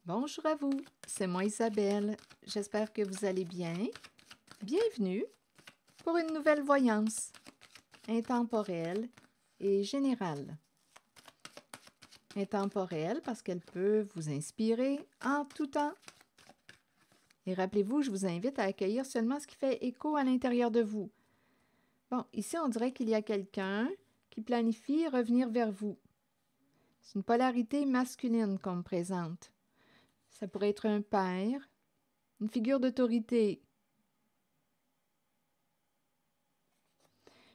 Bonjour à vous, c'est moi Isabelle. J'espère que vous allez bien. Bienvenue pour une nouvelle voyance intemporelle et générale. Intemporelle parce qu'elle peut vous inspirer en tout temps. Et rappelez-vous, je vous invite à accueillir seulement ce qui fait écho à l'intérieur de vous. Bon, ici on dirait qu'il y a quelqu'un qui planifie revenir vers vous. C'est une polarité masculine qu'on me présente. Ça pourrait être un père, une figure d'autorité,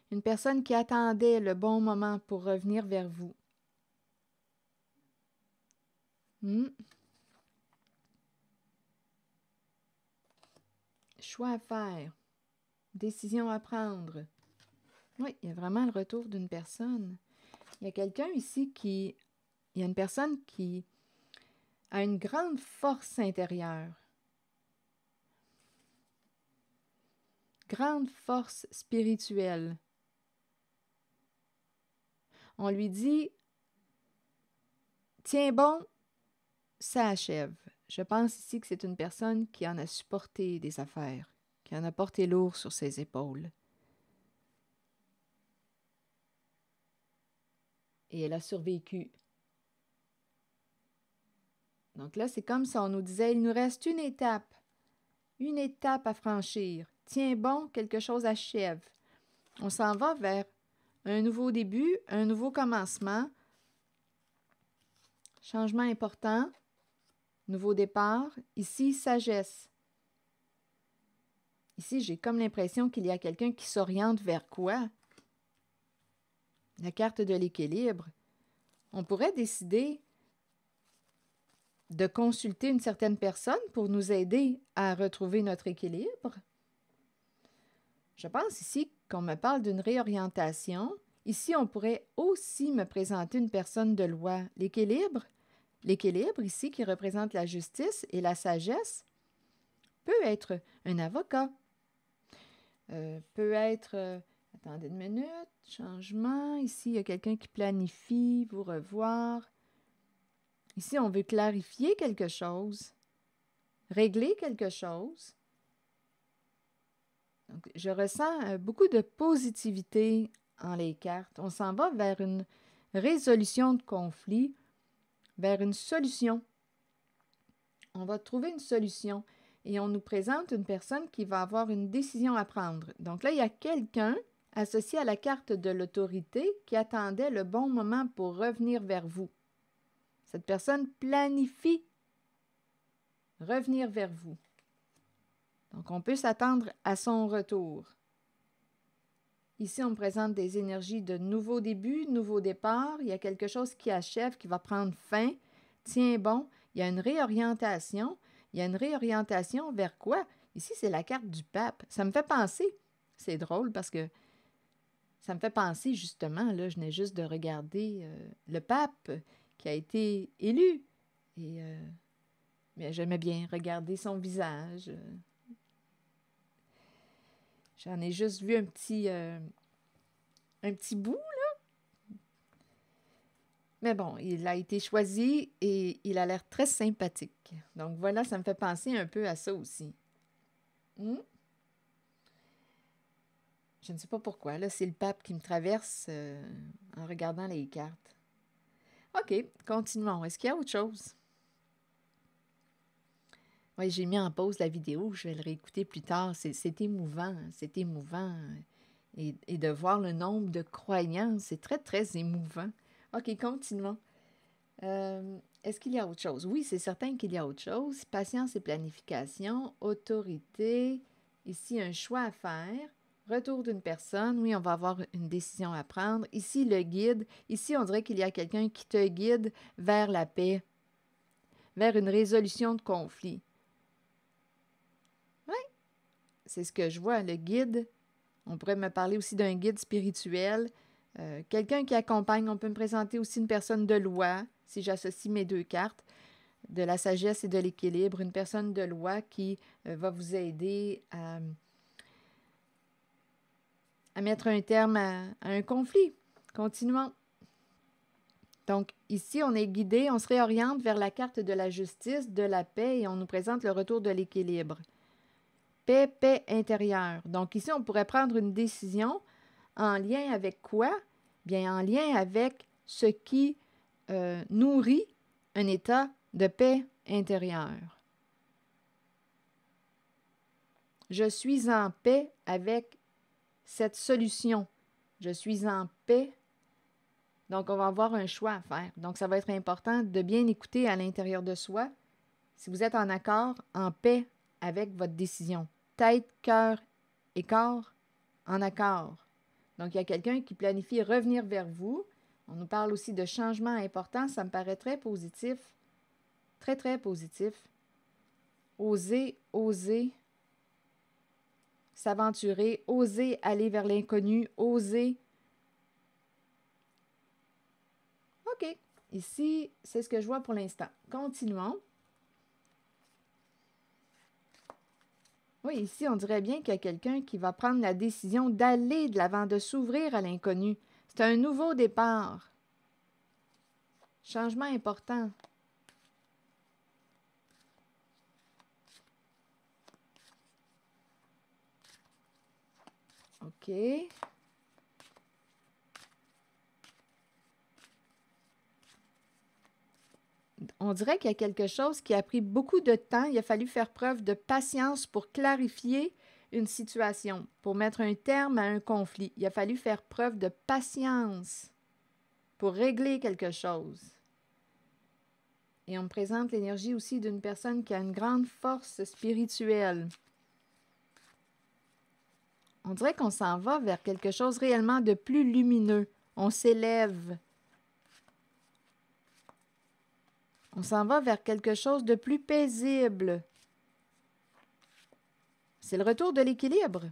une personne qui attendait le bon moment pour revenir vers vous. Choix à faire, décision à prendre. Oui, il y a vraiment le retour d'une personne. Il y a quelqu'un ici qui... Il y a une personne qui a une grande force intérieure. Grande force spirituelle. On lui dit, tiens bon, ça achève. Je pense ici que c'est une personne qui en a supporté des affaires, qui en a porté lourd sur ses épaules. Et elle a survécu. Donc là, c'est comme si on nous disait, il nous reste une étape à franchir. Tiens bon, quelque chose achève. On s'en va vers un nouveau début, un nouveau commencement, changement important, nouveau départ. Ici, sagesse. Ici, j'ai comme l'impression qu'il y a quelqu'un qui s'oriente vers quoi? La carte de l'équilibre. On pourrait décider de consulter une certaine personne pour nous aider à retrouver notre équilibre. Je pense ici qu'on me parle d'une réorientation. Ici, on pourrait aussi me présenter une personne de loi. L'équilibre ici qui représente la justice et la sagesse, peut être un avocat, peut être... attendez une minute, changement. Ici, il y a quelqu'un qui planifie, vous revoir. Ici, on veut clarifier quelque chose, régler quelque chose. Donc, je ressens beaucoup de positivité en les cartes. On s'en va vers une résolution de conflit, vers une solution. On va trouver une solution et on nous présente une personne qui va avoir une décision à prendre. Donc là, il y a quelqu'un associé à la carte de l'autorité qui attendait le bon moment pour revenir vers vous. Cette personne planifie revenir vers vous. Donc, on peut s'attendre à son retour. Ici, on me présente des énergies de nouveau début, nouveau départ. Il y a quelque chose qui achève, qui va prendre fin. Tiens bon, il y a une réorientation. Il y a une réorientation vers quoi? Ici, c'est la carte du pape. Ça me fait penser, c'est drôle parce que ça me fait penser justement, là, je venais juste de regarder le pape qui a été élu. Et mais j'aimais bien regarder son visage. J'en ai juste vu un petit bout, là. Mais bon, il a été choisi et il a l'air très sympathique. Donc voilà, ça me fait penser un peu à ça aussi. Je ne sais pas pourquoi, là, c'est le pape qui me traverse en regardant les cartes. OK, continuons. Est-ce qu'il y a autre chose? Oui, j'ai mis en pause la vidéo, je vais le réécouter plus tard. C'est émouvant, c'est émouvant. Et de voir le nombre de croyants, c'est très, très émouvant. OK, continuons. Est-ce qu'il y a autre chose? Oui, c'est certain qu'il y a autre chose. Patience et planification, autorité. Ici, un choix à faire. Retour d'une personne. Oui, on va avoir une décision à prendre. Ici, le guide. Ici, on dirait qu'il y a quelqu'un qui te guide vers la paix, vers une résolution de conflit. Oui, c'est ce que je vois, le guide. On pourrait me parler aussi d'un guide spirituel. Quelqu'un qui accompagne. On peut me présenter aussi une personne de loi, si j'associe mes deux cartes, de la sagesse et de l'équilibre. Une personne de loi qui va vous aider à mettre un terme à un conflit. Continuons. Donc, ici, on est guidé, on se réoriente vers la carte de la justice, de la paix, et on nous présente le retour de l'équilibre. Paix, paix intérieure. Donc, ici, on pourrait prendre une décision en lien avec quoi? Bien, en lien avec ce qui nourrit un état de paix intérieure. Je suis en paix avec cette solution. Je suis en paix. Donc, on va avoir un choix à faire. Donc, ça va être important de bien écouter à l'intérieur de soi si vous êtes en accord, en paix avec votre décision. Tête, cœur et corps en accord. Donc, il y a quelqu'un qui planifie revenir vers vous. On nous parle aussi de changements importants. Ça me paraît très positif. Très, très positif. Oser, oser s'aventurer, oser aller vers l'inconnu, oser. OK. Ici, c'est ce que je vois pour l'instant. Continuons. Oui, ici, on dirait bien qu'il y a quelqu'un qui va prendre la décision d'aller de l'avant, de s'ouvrir à l'inconnu. C'est un nouveau départ. Changement important. OK. On dirait qu'il y a quelque chose qui a pris beaucoup de temps. Il a fallu faire preuve de patience pour clarifier une situation, pour mettre un terme à un conflit. Il a fallu faire preuve de patience pour régler quelque chose. Et on me présente l'énergie aussi d'une personne qui a une grande force spirituelle. On dirait qu'on s'en va vers quelque chose réellement de plus lumineux. On s'élève. On s'en va vers quelque chose de plus paisible. C'est le retour de l'équilibre.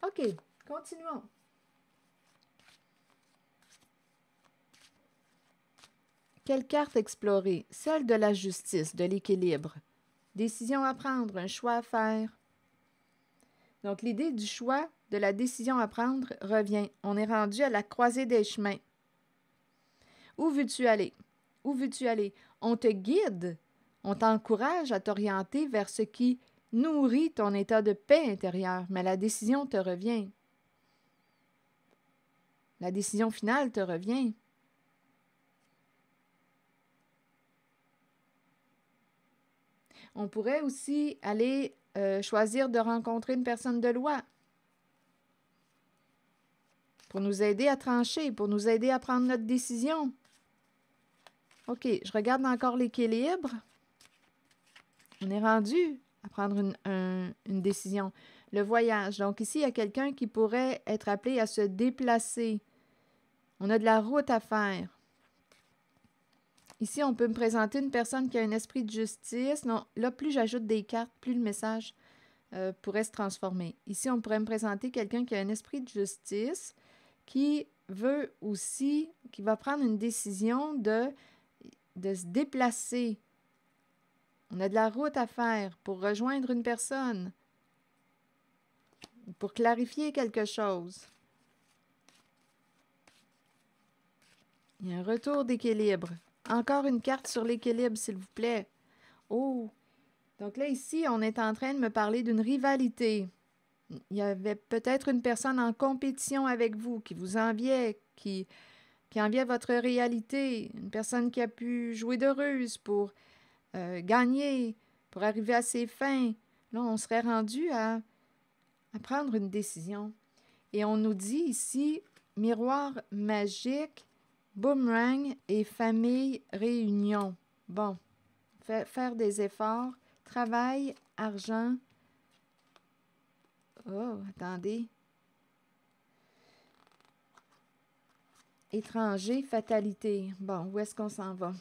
OK, continuons. Quelle carte explorer? Celle de la justice, de l'équilibre. Décision à prendre, un choix à faire. Donc, l'idée du choix, de la décision à prendre revient. On est rendu à la croisée des chemins. Où veux-tu aller? Où veux-tu aller? On te guide, on t'encourage à t'orienter vers ce qui nourrit ton état de paix intérieure, mais la décision te revient. La décision finale te revient. On pourrait aussi aller choisir de rencontrer une personne de loi pour nous aider à trancher, pour nous aider à prendre notre décision. OK, je regarde encore l'équilibre. On est rendu à prendre une décision. Le voyage. Donc ici, il y a quelqu'un qui pourrait être appelé à se déplacer. On a de la route à faire. Ici, on peut me présenter une personne qui a un esprit de justice. Non, là, plus j'ajoute des cartes, plus le message pourrait se transformer. Ici, on pourrait me présenter quelqu'un qui a un esprit de justice, qui veut aussi, qui va prendre une décision de se déplacer. On a de la route à faire pour rejoindre une personne, pour clarifier quelque chose. Il y a un retour d'équilibre. Encore une carte sur l'équilibre, s'il vous plaît. Oh! Donc là, ici, on est en train de me parler d'une rivalité. Il y avait peut-être une personne en compétition avec vous, qui vous enviait, qui enviait votre réalité. Une personne qui a pu jouer de ruse pour gagner, pour arriver à ses fins. Là, on serait rendu à prendre une décision. Et on nous dit ici, miroir magique, boomerang et famille réunion. Bon, faire des efforts, travail, argent. Oh, attendez. Étranger, fatalité. Bon, où est-ce qu'on s'en va?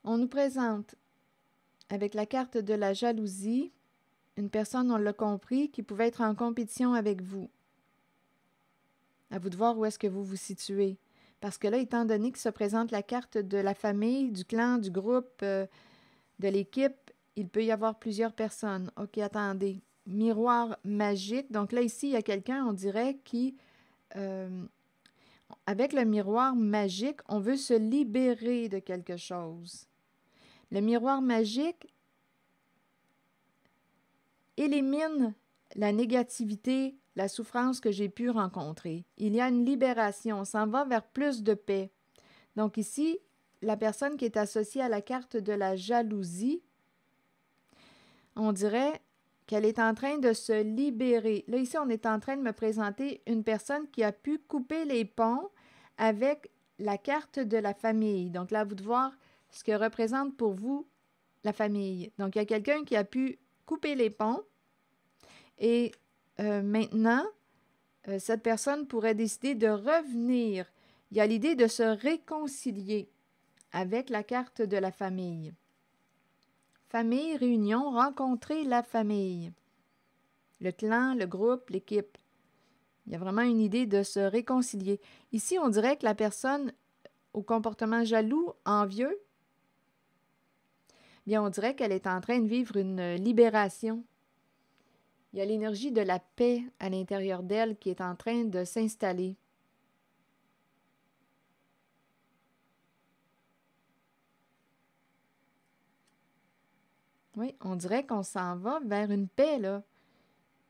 On nous présente, avec la carte de la jalousie, une personne, on l'a compris, qui pouvait être en compétition avec vous. À vous de voir où est-ce que vous vous situez. Parce que là, étant donné que se présente la carte de la famille, du clan, du groupe, de l'équipe, il peut y avoir plusieurs personnes. OK, attendez. Miroir magique. Donc là, ici, il y a quelqu'un, on dirait, qui... avec le miroir magique, on veut se libérer de quelque chose. Le miroir magique élimine la négativité, la souffrance que j'ai pu rencontrer. Il y a une libération, on s'en va vers plus de paix. Donc ici, la personne qui est associée à la carte de la jalousie, on dirait qu'elle est en train de se libérer. Là, ici, on est en train de me présenter une personne qui a pu couper les ponts avec la carte de la famille. Donc là, à vous de voir ce que représente pour vous la famille. Donc, il y a quelqu'un qui a pu couper les ponts et maintenant, cette personne pourrait décider de revenir. Il y a l'idée de se réconcilier avec la carte de la famille. Famille, réunion, rencontrer la famille. Le clan, le groupe, l'équipe. Il y a vraiment une idée de se réconcilier. Ici, on dirait que la personne au comportement jaloux, envieux, bien, on dirait qu'elle est en train de vivre une libération. Il y a l'énergie de la paix à l'intérieur d'elle qui est en train de s'installer. Oui, on dirait qu'on s'en va vers une paix, là.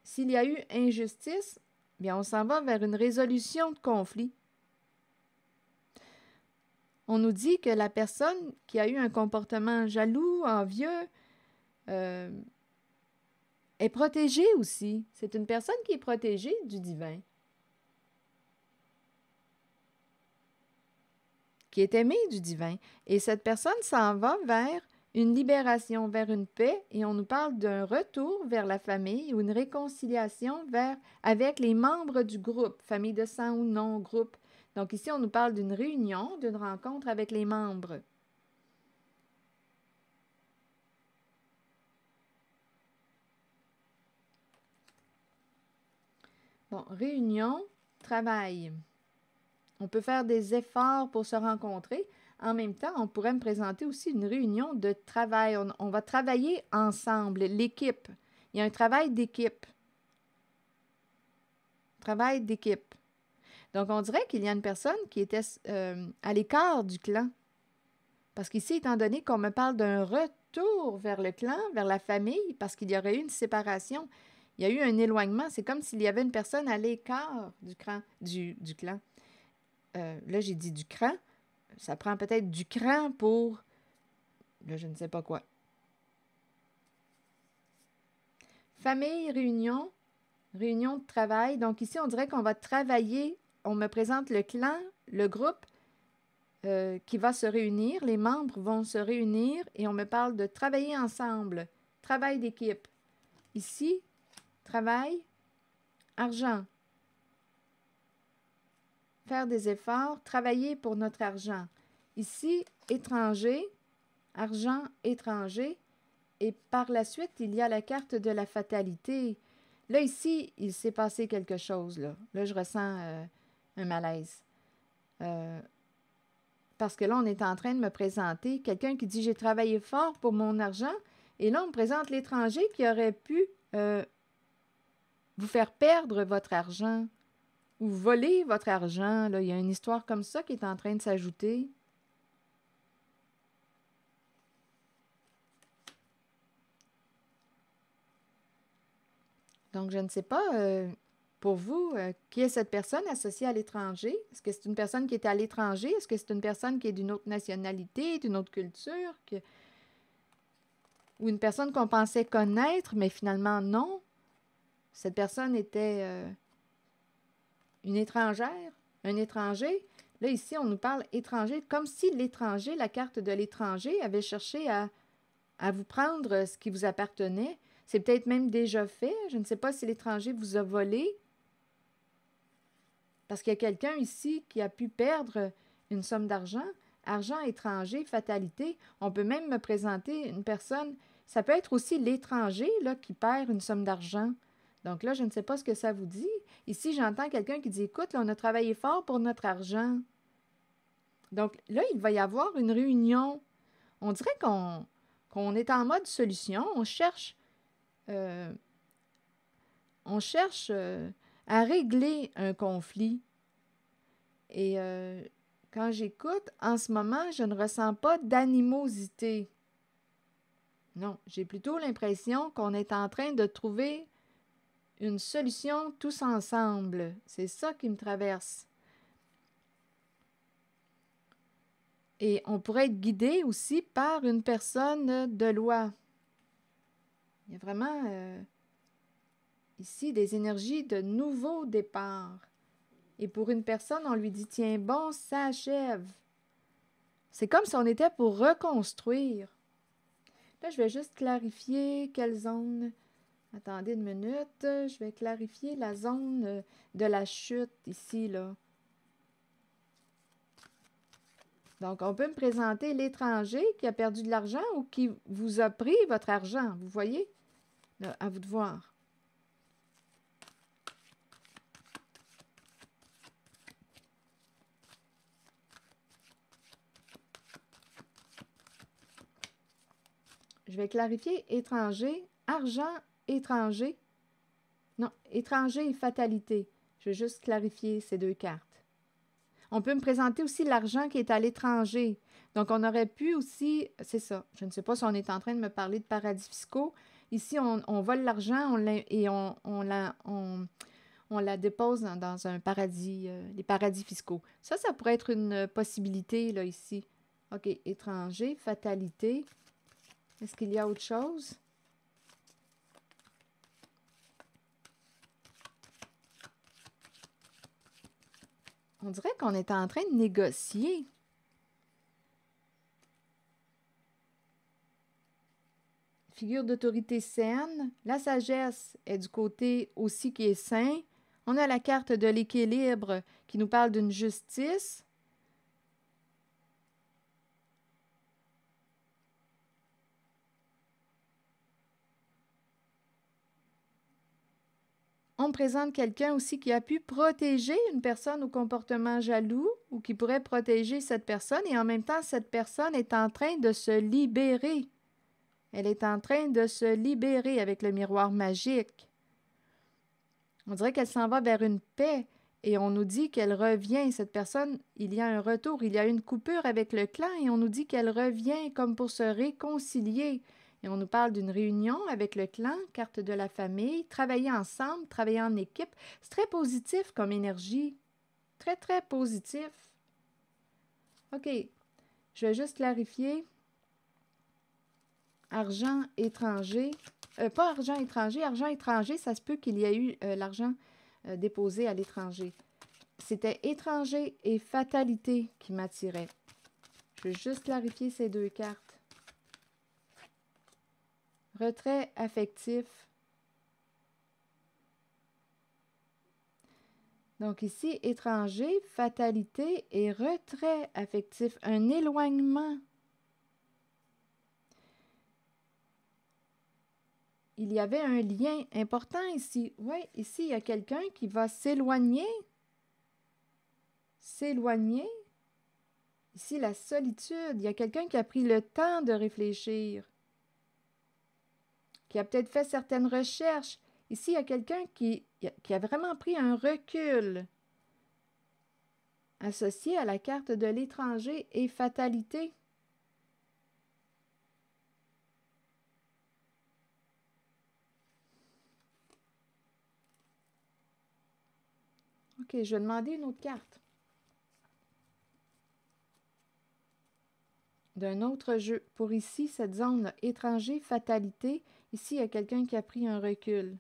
S'il y a eu injustice, bien, on s'en va vers une résolution de conflit. On nous dit que la personne qui a eu un comportement jaloux, envieux, est protégée aussi. C'est une personne qui est protégée du divin, qui est aimée du divin. Et cette personne s'en va vers une libération, vers une paix, et on nous parle d'un retour vers la famille ou une réconciliation avec les membres du groupe, famille de sang ou non, groupe. Donc ici, on nous parle d'une réunion, d'une rencontre avec les membres. Bon, réunion, travail. On peut faire des efforts pour se rencontrer. En même temps, on pourrait me présenter aussi une réunion de travail. On va travailler ensemble, l'équipe. Il y a un travail d'équipe. Travail d'équipe. Donc, on dirait qu'il y a une personne qui était à l'écart du clan. Parce qu'ici, étant donné qu'on me parle d'un retour vers le clan, vers la famille, parce qu'il y aurait eu une séparation, il y a eu un éloignement. C'est comme s'il y avait une personne à l'écart du clan. Là, j'ai dit du cran. Ça prend peut-être du cran pour... Là, je ne sais pas quoi. Famille, réunion, réunion de travail. Donc ici, on dirait qu'on va travailler. On me présente le clan, le groupe qui va se réunir. Les membres vont se réunir et on me parle de travailler ensemble. Travail d'équipe. Ici, travail, argent. Faire des efforts, travailler pour notre argent. Ici, étranger, argent, étranger. Et par la suite, il y a la carte de la fatalité. Là, ici, il s'est passé quelque chose. Là je ressens un malaise. Parce que là, on est en train de me présenter quelqu'un qui dit « J'ai travaillé fort pour mon argent ». Et là, on me présente l'étranger qui aurait pu vous faire perdre votre argent ou voler votre argent. Là, il y a une histoire comme ça qui est en train de s'ajouter. Donc, je ne sais pas, pour vous, qui est cette personne associée à l'étranger? Est-ce que c'est une personne qui est à l'étranger? Est-ce que c'est une personne qui est d'une autre nationalité, d'une autre culture? Ou une personne qu'on pensait connaître, mais finalement non? Cette personne était une étrangère, un étranger. Là, ici, on nous parle étranger, comme si l'étranger, la carte de l'étranger, avait cherché à vous prendre ce qui vous appartenait. C'est peut-être même déjà fait. Je ne sais pas si l'étranger vous a volé. Parce qu'il y a quelqu'un ici qui a pu perdre une somme d'argent. Argent étranger, fatalité. On peut même me présenter une personne. Ça peut être aussi l'étranger là, qui perd une somme d'argent. Donc là, je ne sais pas ce que ça vous dit. Ici, j'entends quelqu'un qui dit « Écoute, là, on a travaillé fort pour notre argent. » Donc là, il va y avoir une réunion. On dirait qu'on est en mode solution. On cherche à régler un conflit. Et quand j'écoute, en ce moment, je ne ressens pas d'animosité. Non, j'ai plutôt l'impression qu'on est en train de trouver une solution tous ensemble. C'est ça qui me traverse. Et on pourrait être guidé aussi par une personne de loi. Il y a vraiment ici des énergies de nouveau départ. Et pour une personne, on lui dit, tiens bon, ça achève. C'est comme si on était pour reconstruire. Là, je vais juste clarifier quelle zone. Attendez une minute. Je vais clarifier la zone de la chute ici, là. Donc, on peut me présenter l'étranger qui a perdu de l'argent ou qui vous a pris votre argent. Vous voyez? Là, à vous de voir. Je vais clarifier étranger, argent, étranger. Non, étranger et fatalité. Je vais juste clarifier ces deux cartes. On peut me présenter aussi l'argent qui est à l'étranger. Donc, on aurait pu aussi, c'est ça, je ne sais pas si on est en train de me parler de paradis fiscaux. Ici, on vole l'argent et on la dépose dans un paradis, les paradis fiscaux. Ça pourrait être une possibilité, là, ici. OK, étranger, fatalité. Est-ce qu'il y a autre chose? On dirait qu'on est en train de négocier. Figure d'autorité saine. La sagesse est du côté aussi qui est sain. On a la carte de l'équilibre qui nous parle d'une justice. On présente quelqu'un aussi qui a pu protéger une personne au comportement jaloux ou qui pourrait protéger cette personne et en même temps, cette personne est en train de se libérer. Elle est en train de se libérer avec le miroir magique. On dirait qu'elle s'en va vers une paix et on nous dit qu'elle revient. Cette personne, il y a un retour, il y a une coupure avec le clan et on nous dit qu'elle revient comme pour se réconcilier. Et on nous parle d'une réunion avec le clan, carte de la famille, travailler ensemble, travailler en équipe. C'est très positif comme énergie. Très, très positif. OK. Je vais juste clarifier. Argent étranger. Pas argent étranger, ça se peut qu'il y ait eu l'argent déposé à l'étranger. C'était étranger et fatalité qui m'attirait. Je vais juste clarifier ces deux cartes. Retrait affectif. Donc ici, étranger, fatalité et retrait affectif. Un éloignement. Il y avait un lien important ici. Oui, ici, il y a quelqu'un qui va s'éloigner. S'éloigner. Ici, la solitude. Il y a quelqu'un qui a pris le temps de réfléchir, qui a peut-être fait certaines recherches. Ici, il y a quelqu'un qui a vraiment pris un recul associé à la carte de l'étranger et fatalité. OK, je vais demander une autre carte. D'un autre jeu. Pour ici, cette zone étranger, fatalité. Ici, il y a quelqu'un qui a pris un recul.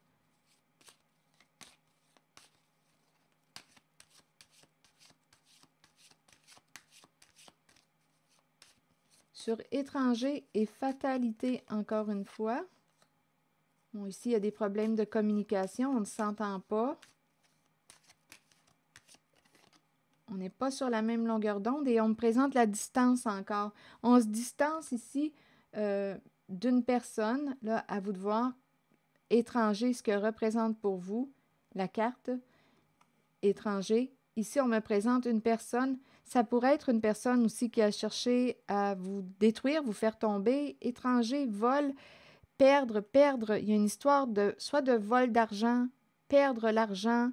Sur étranger et fatalité, encore une fois. Bon, ici, il y a des problèmes de communication. On ne s'entend pas. On n'est pas sur la même longueur d'onde et on me présente la distance encore. On se distance ici d'une personne. Là, à vous de voir. Étranger, ce que représente pour vous la carte. Étranger. Ici, on me présente une personne. Ça pourrait être une personne aussi qui a cherché à vous détruire, vous faire tomber. Étranger, vol, perdre. Il y a une histoire de soit de vol d'argent, perdre l'argent.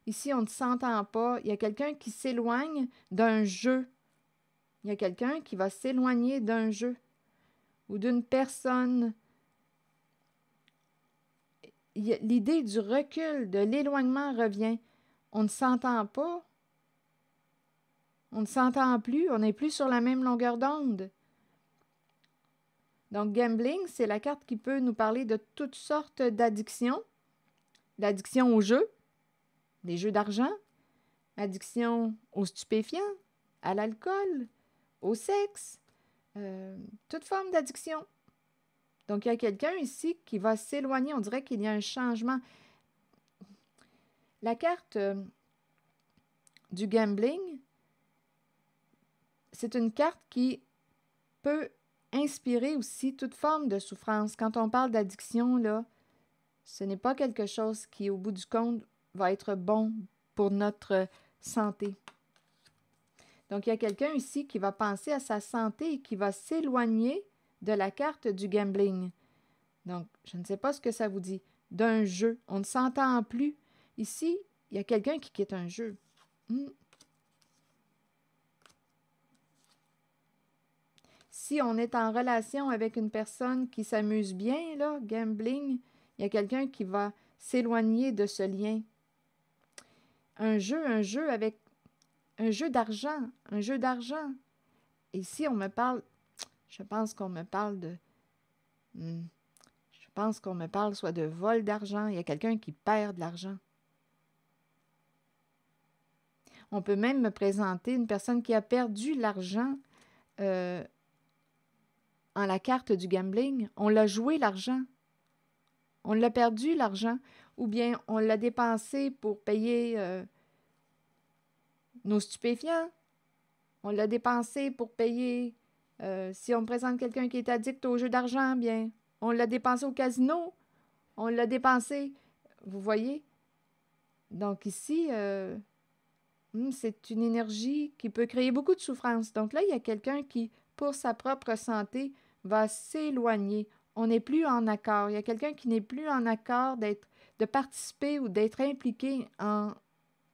Ici, on ne s'entend pas. Il y a quelqu'un qui s'éloigne d'un jeu. Il y a quelqu'un qui va s'éloigner d'un jeu ou d'une personne. L'idée du recul, de l'éloignement revient. On ne s'entend pas. On ne s'entend plus. On n'est plus sur la même longueur d'onde. Donc, gambling, c'est la carte qui peut nous parler de toutes sortes d'addictions. L'addiction aux jeux, les jeux d'argent, addiction aux stupéfiants, à l'alcool, au sexe, toute forme d'addiction. Donc, il y a quelqu'un ici qui va s'éloigner. On dirait qu'il y a un changement. La carte du gambling, c'est une carte qui peut inspirer aussi toute forme de souffrance. Quand on parle d'addiction, là, ce n'est pas quelque chose qui, au bout du compte, va être bon pour notre santé. Donc, il y a quelqu'un ici qui va penser à sa santé et qui va s'éloigner de la carte du gambling. Donc, je ne sais pas ce que ça vous dit. D'un jeu. On ne s'entend plus. Ici, il y a quelqu'un qui quitte un jeu. Si on est en relation avec une personne qui s'amuse bien, là, gambling, il y a quelqu'un qui va s'éloigner de ce lien. Un jeu avec un jeu d'argent, un jeu d'argent. Et si on me parle, je pense qu'on me parle de... Je pense qu'on me parle soit de vol d'argent. Il y a quelqu'un qui perd de l'argent. On peut même me présenter une personne qui a perdu l'argent en la carte du gambling. On l'a joué l'argent. On l'a perdu l'argent. Ou bien on l'a dépensé pour payer nos stupéfiants. On l'a dépensé pour payer... si on me présente quelqu'un qui est addict au jeu d'argent, bien, on l'a dépensé au casino. On l'a dépensé... Vous voyez? Donc ici, c'est une énergie qui peut créer beaucoup de souffrance. Donc là, il y a quelqu'un qui, pour sa propre santé, va s'éloigner. On n'est plus en accord. Il y a quelqu'un qui n'est plus en accord de participer ou d'être impliqué en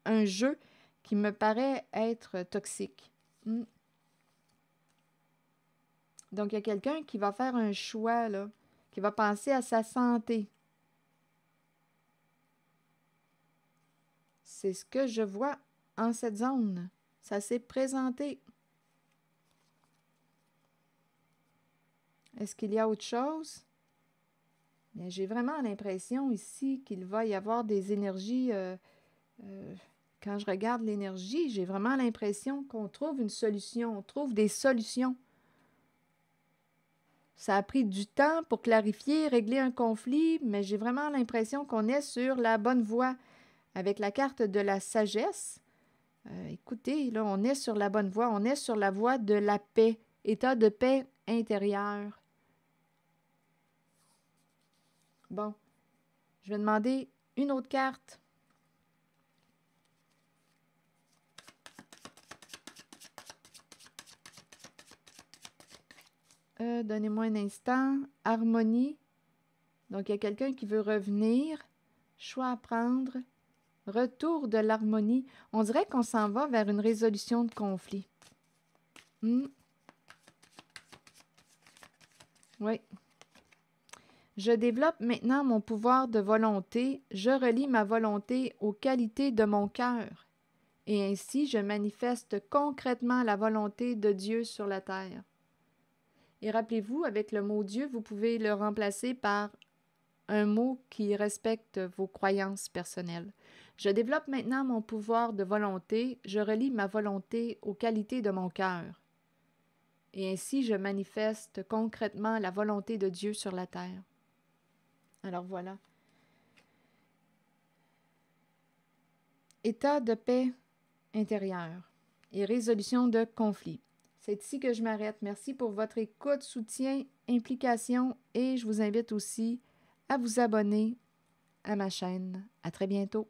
un jeu qui me paraît être toxique. Donc, il y a quelqu'un qui va faire un choix, là, qui va penser à sa santé. C'est ce que je vois en cette zone. Ça s'est présenté. Est-ce qu'il y a autre chose? Bien, j'ai vraiment l'impression ici qu'il va y avoir des énergies. Quand je regarde l'énergie, j'ai vraiment l'impression qu'on trouve une solution. On trouve des solutions. Ça a pris du temps pour clarifier, régler un conflit, mais j'ai vraiment l'impression qu'on est sur la bonne voie. Avec la carte de la sagesse, écoutez, là, on est sur la bonne voie. On est sur la voie de la paix, état de paix intérieure. Bon, je vais demander une autre carte. Donnez-moi un instant. Harmonie. Donc, il y a quelqu'un qui veut revenir. Choix à prendre. Retour de l'harmonie. On dirait qu'on s'en va vers une résolution de conflit. Oui. Je développe maintenant mon pouvoir de volonté. Je relie ma volonté aux qualités de mon cœur. Et ainsi, je manifeste concrètement la volonté de Dieu sur la terre. Et rappelez-vous, avec le mot Dieu, vous pouvez le remplacer par un mot qui respecte vos croyances personnelles. Je développe maintenant mon pouvoir de volonté. Je relie ma volonté aux qualités de mon cœur. Et ainsi, je manifeste concrètement la volonté de Dieu sur la terre. Alors voilà. État de paix intérieure et résolution de conflits. C'est ici que je m'arrête. Merci pour votre écoute, soutien, implication et je vous invite aussi à vous abonner à ma chaîne. À très bientôt.